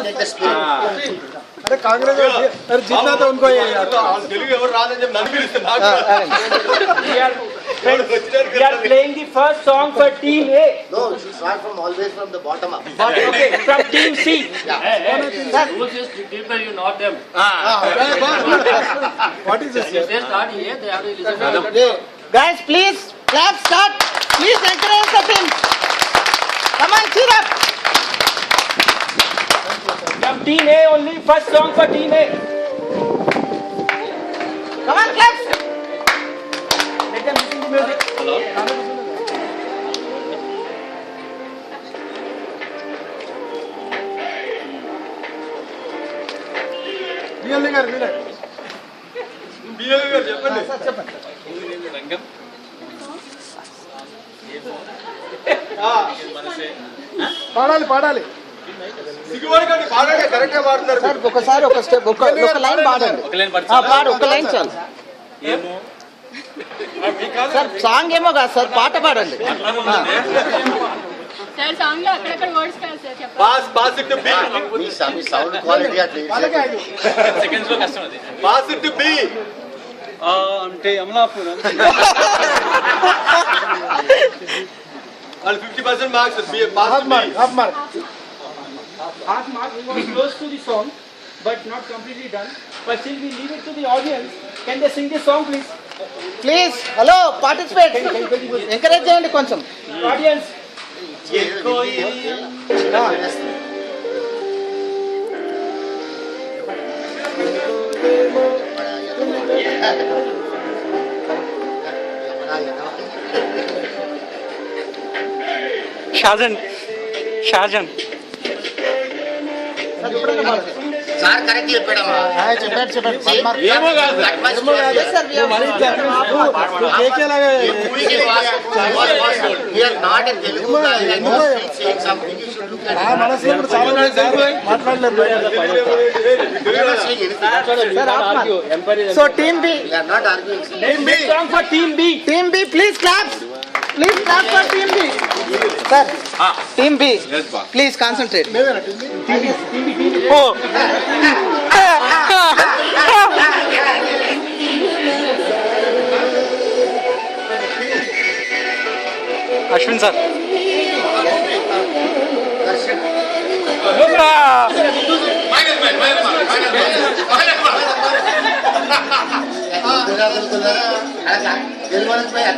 get the spirit. अरे कांग्रेस अरे जीतना तो उनको ही है यार. తెలుగు ఎవరు రాదని చెప్పి నన్ను పిలుస్తున్నారు. We are playing the first song for Team A. No, she start from always from the bottom up. Okay, from Team C. Rules is deeper, you know them. What is this? If they start here, they have to listen to them. Guys, please clap, start. Please encourage the team. Come on, cheer up. From Team A only, first song for Team A. Come on, clap. Let them listen to music. BL గారు మీరే BL గారు చెప్పండి. చెప్పండి. పాడాలి పాడాలి. సిగ్గుపడకండి, పాడండి, correct గా పాడుతున్నారు. సార్ ఒకసారి ఒక స్టెప్ ఒక లైన్ పాడండి. పాడు ఒక లైన్ చాలు. సార్ సాంగ్ ఏమో కాదు సార్, పాట పాడండి. సార్ సాంగ్ లో అక్కడక్కడ వర్డ్స్ కాదు సార్ చెప్పండి. Pass it to be. Me sound quality అలాగే అది. సెకండ్స్ లో కష్టం అది. Pass it to be. అంటే అమలాపురం వాళ్ళు 50% marks pass half mark half mark. Half mark was close to the song, but not completely done. But still, we leave it to the audience. Can they sing this song, please? Please hello participate encourage చేయండి కొంచెం. Audience. Shajan sir correct చెప్పాడమ్మా. చెప్పాడు ఏమో కాదు. కేకేలాగా ఆ మనసులో ఇప్పుడు చాలా మంది మాట్లాడలేరు. So team B, Next song for Team B. Team B please clap. Please clap for team B. Sir team B please concentrate. Ashwin sir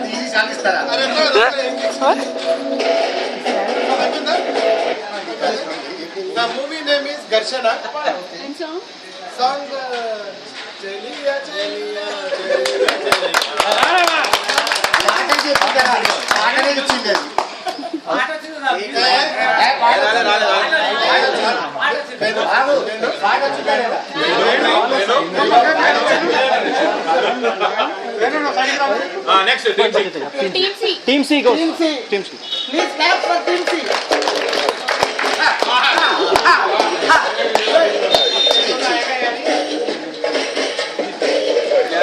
తీసి సాగిస్తారా? The movie name is Garshana. And song? Song Cheliya Cheliya పాటనే ఇచ్చింది అది. పాట వచ్చిందా? Next Team C. Team C goes. Team C please clap for team C.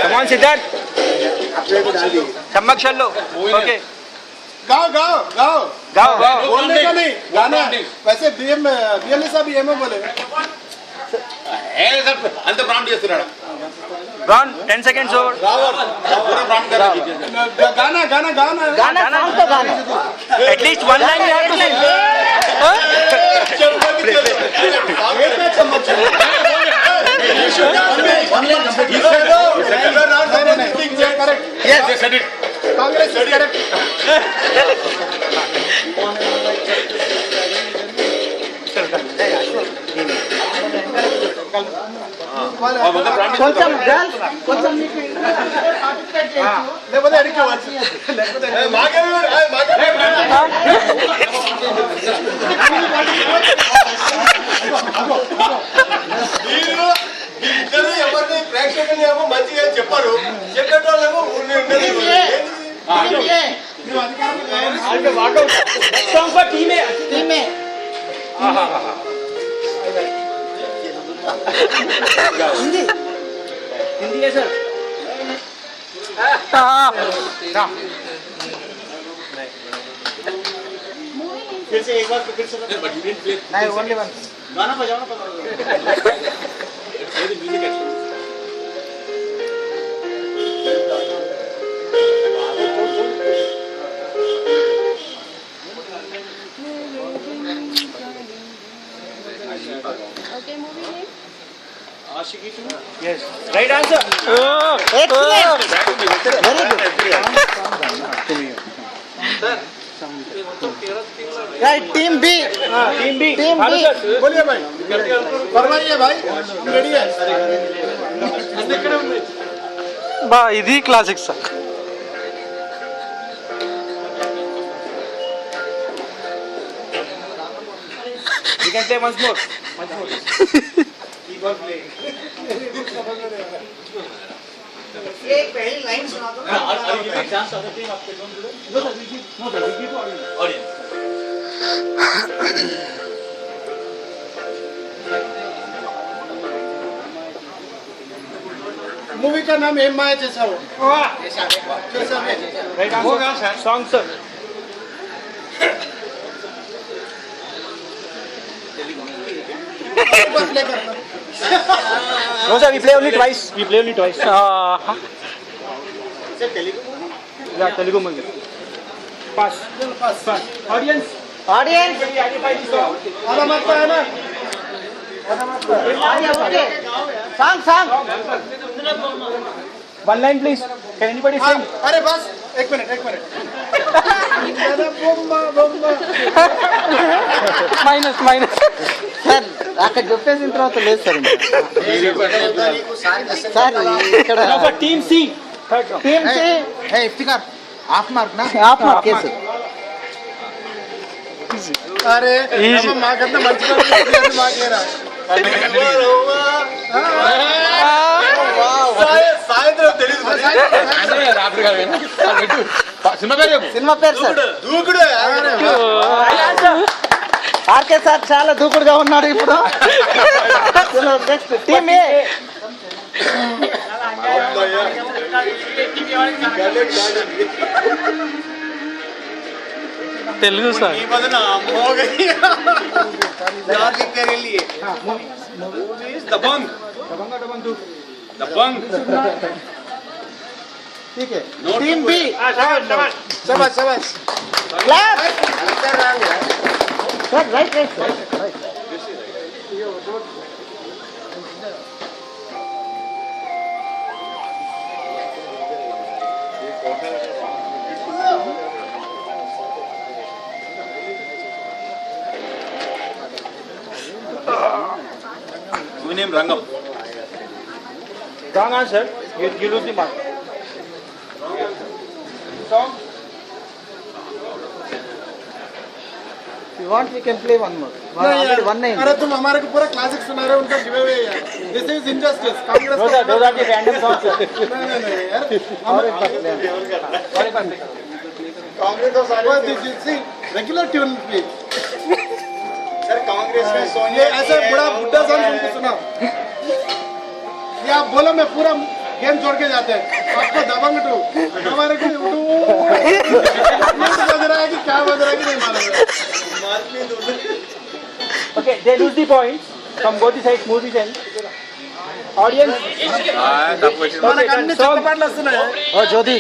Come on, Siddharth. चम्मक चलो. Okay. गाओ गाओ गाओ Go, go. बोलने का नहीं गाना. वैसे बीएल साहब ఏమో बोले. అంత ప్రాంప్ట్ చేస్తున్నాడు. Ron, 10 seconds over. गाना गाना गाना గానా సాంగ్ తో గానా. At least one line you have to sing. Correct. Yes. Congress correct. కొంచెం గర్ల్స్ కొంచెం మీకు పార్టిసిపేట్ చేయొచ్చు. లేకపోతే అడిగవచ్చు. లేకపోతే ఎవరిని ప్రేక్షకులు ఏమో మంచిగా చెప్పారు, చెప్పేటోళ్ళేమో Next song for Team A. Team A. Hindi है सर. फिर से एक बार फिर से नहीं only one Okay, movie name. Yes. Right answer. Excellent. Right, team B. Team B. Team Hello, B. sir. बोलिए भाई फरमाइए भाई हम रेडी है బా ఇది classic sir. You can play once more. एक पहली लाइन सुना दो. मूवी का नाम एम माया जैसा हो Right answer. Song, sir. No, sir. We play only twice. We play only twice. Yeah, Telugu movie. Pass. Pass. Audience. Audience. Can you identify the song? आधा मत है ना Okay. Song. One line, please. Can anybody हाँ, sing? अरे बस एक minute minus sir అక్కడ చెప్పేసిన తర్వాత లేదు సార్ ఇంకా. సార్ ఇక్కడ Now for Team C. Third round. Team C Iftikhar half mark నా హాఫ్ మార్క్ కేసు. अरे మాకంతా మంచిగా మాకేరా సాయంత్రం తెలియదు సినిమా పేరు సినిమా పేరు సార్ దూకుడు ఆర్కే సార్ చాలా దూకుడుగా ఉన్నాడు ఇప్పుడు. నెక్స్ట్ టీమ్ ఏ. తెలుగు సార్. ठीक है टीम बी. శబాష్ శబాష్ clap. Sir right right sir. Movie name రంగం Wrong answer. You lose the mark. Song. You want we can play one more. One name. अरे तुम हमारे को पूरा क्लासिक सुना रहे हो उनका गिव अवे यार this is injustice Congress Those are the random songs. Sir. नहीं यार कांग्रेस तो सारे सी regular tune please sir Congress में सोनिया ऐसे बड़ा बुड्ढा सॉन्ग तुमको सुना ये आप बोलो मैं पूरा गेम छोड़ के जाते हैं आपको दबंग टू हमारे को बज रहा है कि क्या बज रहा है कि नहीं मालूम Okay, they lose the points from both the sides. Move the end. Audience. Okay, done. Song. Oh Jyoti.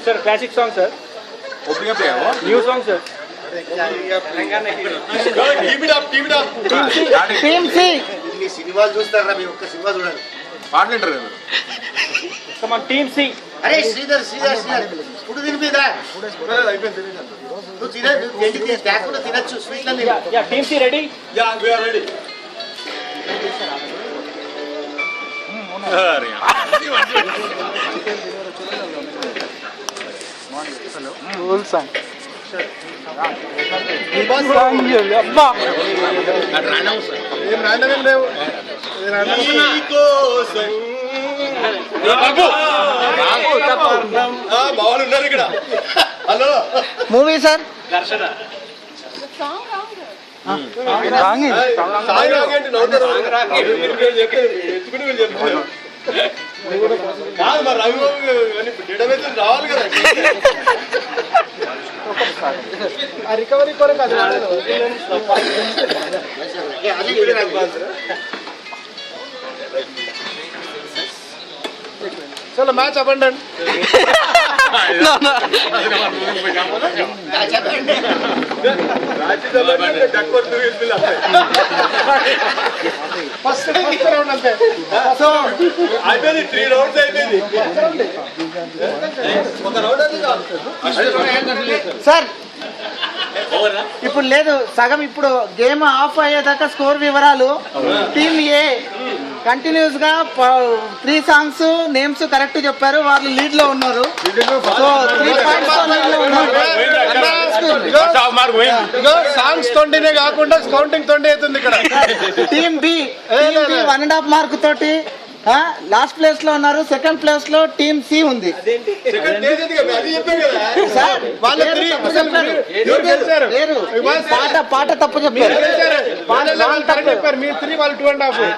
Sir, classic song, sir. New song, sir. Team C. సినిమాలు చూస్తారా మీ ఒక్క సినిమా చూడండి పాటలు Come on, Team C. అరే శ్రీధర్ ఇప్పుడు తినిపిదా అయిపోయింది నువ్వు తిన ఎండి తేకుండా తినచ్చు స్వీట్ అని Yeah, Team C ready? Yeah we are ready old song. ఏం అబ్బా రాండమ్ ఏం లేవు బాగులు ఉన్నారు ఇక్కడ hello Movie sir. The song wrong. Wrong ఇది. సాయి రాగంటే నవ్వుతారు ఎత్తుకుని వీళ్ళు చెప్తారు కాదు మరి రవిబాబు డేటాబేస్ రావాలి కదా ఆ రికవరీ కొరకు అది చలో మ్యాచ్ అబండన్ ఫస్ట్ రౌండ్ అంతే. సో అయిపోయింది 3 రౌండ్స్ అయిపోయింది. సార్ ఇప్పుడు లేదు సగం, ఇప్పుడు గేమ్ ఆఫ్ అయ్యేదాకా స్కోర్ వివరాలు. టీమ్ ఏ కంటిన్యూస్ గా 3 సాంగ్స్ నేమ్స్ కరెక్ట్ చెప్పారు, వాళ్ళు లీడ్ లో ఉన్నారు. సో 3 పాయింట్స్ లీడ్ లో ఉన్నారు. సాంగ్స్ 20 కాకుండా కౌంటింగ్ 20 అవుతుంది ఇక్కడ. టీమ్ బి 1.5 మార్క్ తోటి లాస్ట్ ప్లేస్ లో ఉన్నారు. సెకండ్ ప్లేస్ లో టీమ్ సి ఉంది. సార్ పాట తప్పు చెప్పారు.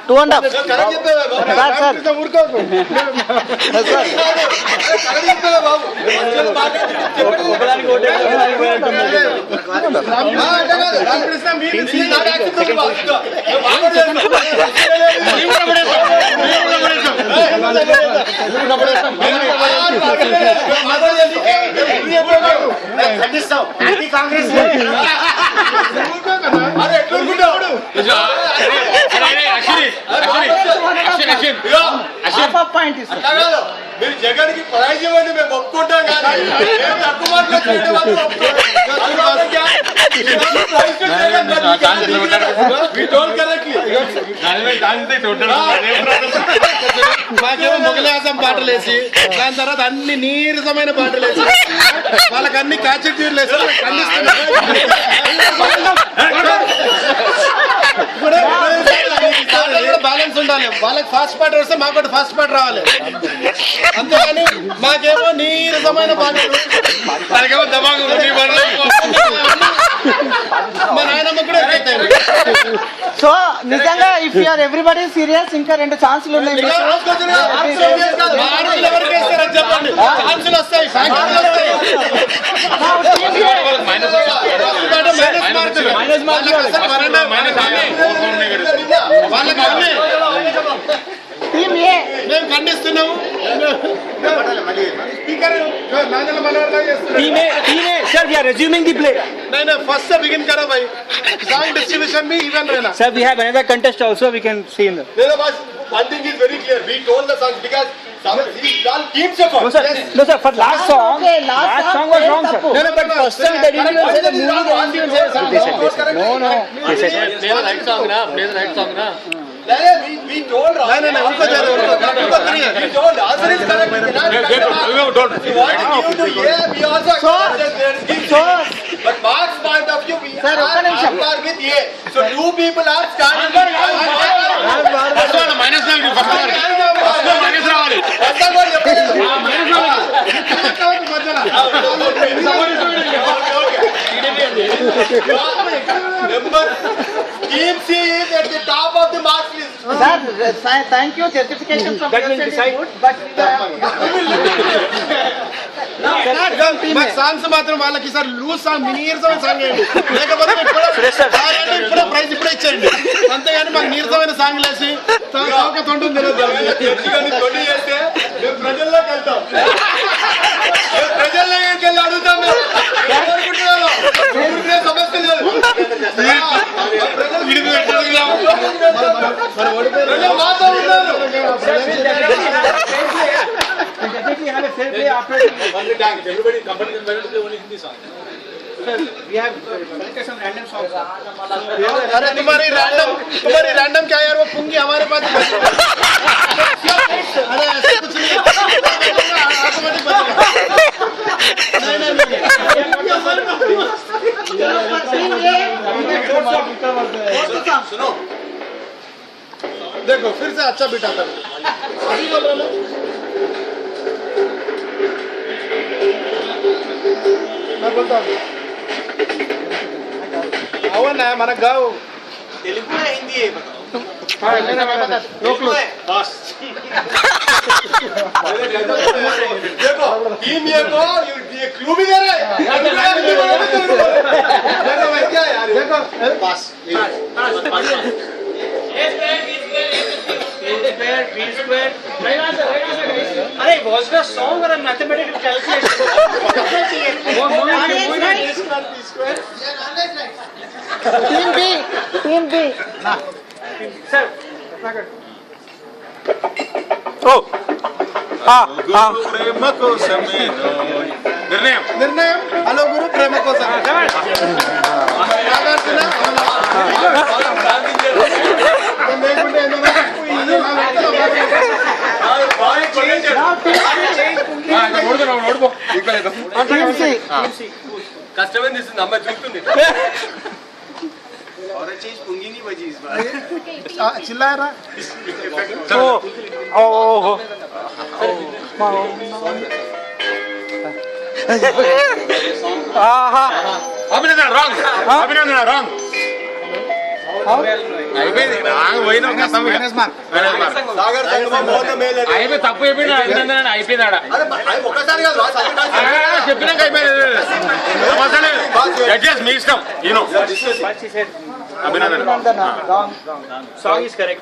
2.5 పాయింట్ మీరు జగన్కి ప్రైజ్ ఇవ్వండి, మేము ఒప్పుకుంటాం. కానీ తక్కువ మాకేమో మొగలి ఆసం పాటలు వేసి దాని తర్వాత అన్ని నీరసమైన పాటలు వేసి వాళ్ళకి అన్ని కాచెట్యూర్లు వేసి బ్యాలెన్స్ ఉండాలి. వాళ్ళకి ఫాస్ట్ పాట వస్తే మాకు కూడా ఫాస్ట్ పాట రావాలి. అంతేగాని మాకేమో నీరసమైన పాటలు, మా నాయనమ్మ కూడా ఎక్కైతాయి. సో నిజంగా if you are everybody serious, ఇంకా 2 ఛాన్సులు ఉన్నాయి. ఎవరికి వేస్తారని చెప్పండి. ఛాన్సులు వస్తాయి, ఫ్యాక్టరీలు వస్తాయి. టీమ్ ఏ మేము ఖండిస్తున్నాము. Sir, we are resuming the play. First से बिगिन करो भाई. Song distribution भी even रहना. Sir, we have another contest also. We can see in the. one thing is very clear. We told the songs because these all teams effort. No sir. For last song, Okay, last song was wrong, sir. తప్పు. No, but first time they didn't even say the movie. They didn't even say the song. No. Play the right song, na. Play the right song, na. We told नहीं उनको दे दो. we told answer is correct. We cannot we want to give to yeah, we also but Mark's point of view we Sir, ఒక్క నిమిషం. are with A. So 2 people are standing. minus రావాలి. Number Team C is at the top of the marks list. Sir, thank you. Certification from That your will side is decide. good, but songs మాత్రం వాళ్ళకి sir loose song నీరసమైన song వేయండి, లేకపోతే ఇప్పుడే praise ఇప్పుడే ఇచ్చేయండి. అంతేగాని మాకు నీరసమైన సాంగ్ లేసి తొంటుంది తొండి చేస్తే మేము ప్రజల్లోకి వెళ్తాం. ప్రజల్లోకి వెళ్ళి అడుగుతాం. మేము సమస్య లేదు. ప్రజలు మాతో ఉన్నారు. Definitely have a fair play after. Everybody company can play only Hindi song. Sir, we have selected some random songs. अरे तुम्हारी रैंडम क्या यार, वो पुंगी हमारे पास अरे ऐसा कुछ नहीं ऑटोमेटिक बजेगा. सुनो देखो फिर से अच्छा बीट आता है. अभी बोल रहा हूं मैं बोलता हूँ आओ ना हमारा गाँव तेलुगु या हिंदी है बताओ. देखो टीम ये को ये क्लू भी दे रहा है देखो भाई क्या है यार देखो पास अरे was the song or a mathematical calculation? Team B Sir, ఓ ప్రేమ కోసమే నిర్ణయం నిర్ణయం హలో గురు ప్రేమ కోసం కష్టమైన తీస్తుంది అమ్మాయి చూస్తుంది చిల్లారా ఓహో ఆహా అభినందన రాంగ్ అభినందన రాంగ్ అయిపోయింది రాంగ్ పోయినా సాగర్ సంగమం మోత మేలే అయిపోయి తప్పు అయిపోయింది అభినందన అయిపోయింది ఆడ అరే ఒక్కసారి కాదు చెప్పినాక అయిపోయింది జడ్జెస్ మీ ఇష్టం you know Abhinandana song is correct.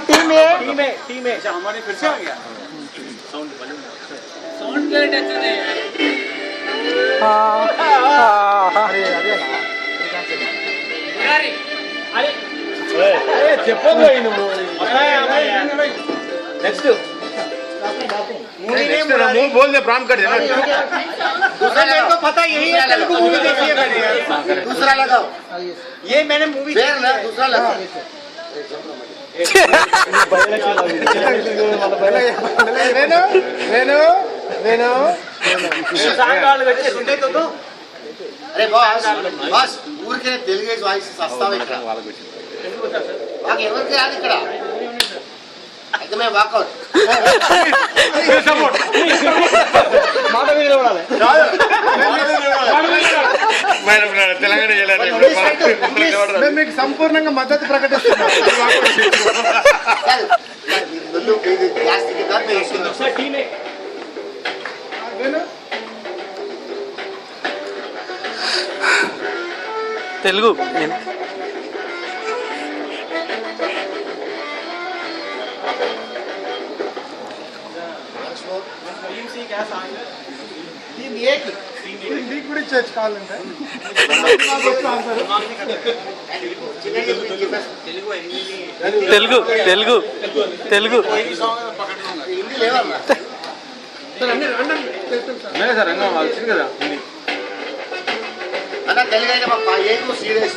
Team A Team A. हमारे फिर से आ गया. बोल दे प्राम कर देना दूसरा मेरे को पता यही है तेलुगु मूवी देखी है मैंने. दूसरा लगाओ ये मैंने मूवी फिर ना दूसरा लगाओ వేణు వేణు వేణు అరే బాస్ బాస్ ఊరికే తెలుగు వాయిస్ వస్తావు ఇక్కడ మాకు ఎవరికి రాదు ఇక్కడ అయితే మేము వాకౌట్ తెలంగాణ మేము మీకు సంపూర్ణంగా మద్దతు ప్రకటిస్తున్నాం Sir, Team A. Venu Telugu team ఏకి మీకు కూడా ఇచ్చేచ్చు కావాలంటే తెలుగు తెలుగు తెలుగు హిందీ లేవన్నా వచ్చింది కదా అన్న తెలుగు అయితే మా ఏకు సీరియస్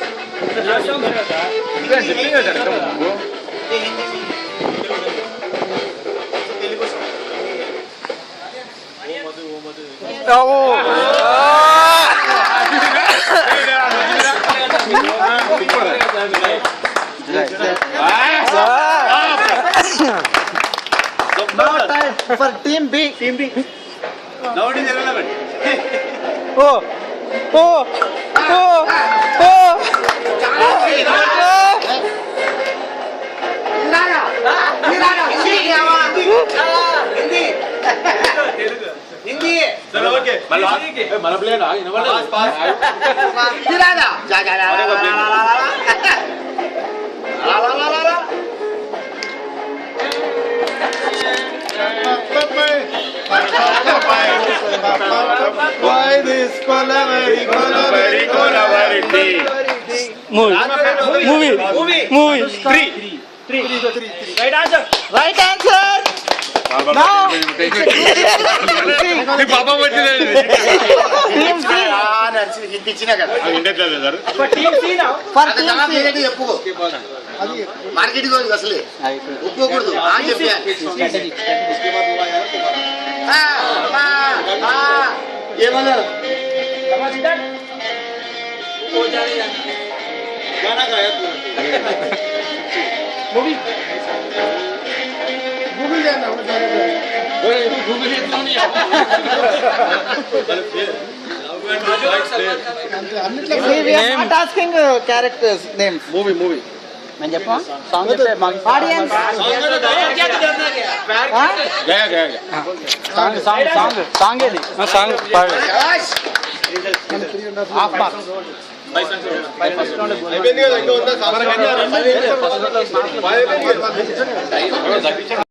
ఫర్ టీమ్ బి ఓ ఓ ఓ ఓ హిందీ చలో ఓకే మన ప్లేనా పాస్ పాస్ ఇది రాదా జా జా లా లా లా లా movie movie movie 3. Right answer. Right answer పాపం వచ్చింది టీమ్ సి నడిచి హిందీ ఇచ్చినా కదా ఇండట్లేదు sir For Team C now. For అది టీమ్ జవాబు సి ఏంటి చెప్పు మార్కెట్ కోదు అసలే ఒప్పుకోకూడదు ఆ చెప్పాను ఏమన్నా Movie. గూగుల్ చేయండి not asking characters names. Movie నేను చెప్పా సాంగ్ ఆడియన్స్ సాంగ్ ఏది సాంగ్ పాడు. Half marks. అయిపోయింది కదా ఇంకా ఉందా